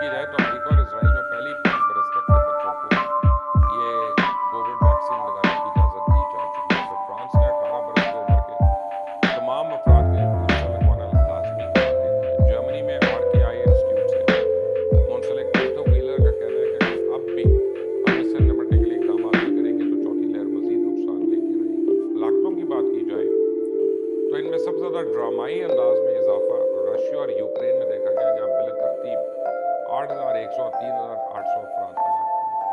की जाए तो अमेरिका और इसराइल में पहले ही 5 बरस तक के बच्चों को ये कोविड वैक्सीन लगाने की इजाज़त दी जा चुकी है। तो फ्रांस ने 18 बरस की उम्र के तमाम अफराद के लिए बूस्टर लगवाना लाजमी करार दे दिया है। जर्मनी में आरकेआई इंस्टीट्यूट से मुंसलिक आर्थर व्हीलर का कहना है कि अगर अब भी हम इससे निपटने के लिए इकदाम नहीं करेंगे तो चौथी लहर मजीद नुकसान लेकर आएगी। हलाकतों की बात की जाए तो इनमें सबसे ज़्यादा ड्रामाई अंदाज में इजाफा रशिया और यूक्रेन में देखा गया, जहां बिल तरतीब 8,100 और 3,800 अफराद हलाक हुए।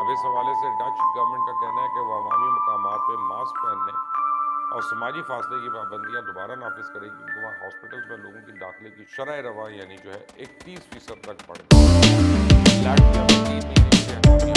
अब इस हवाले से डच गवर्नमेंट का कहना है कि वह अवामी मकामात पे मास्क पहनने और समाजी फासले की पाबंदियां दोबारा नाफिज करेगी, क्योंकि वहाँ हॉस्पिटल्स में लोगों की दाखिले की शरह रवा यानी जो है 31% तक बढ़ गई। लाटविया में 3 महीने से हंगामी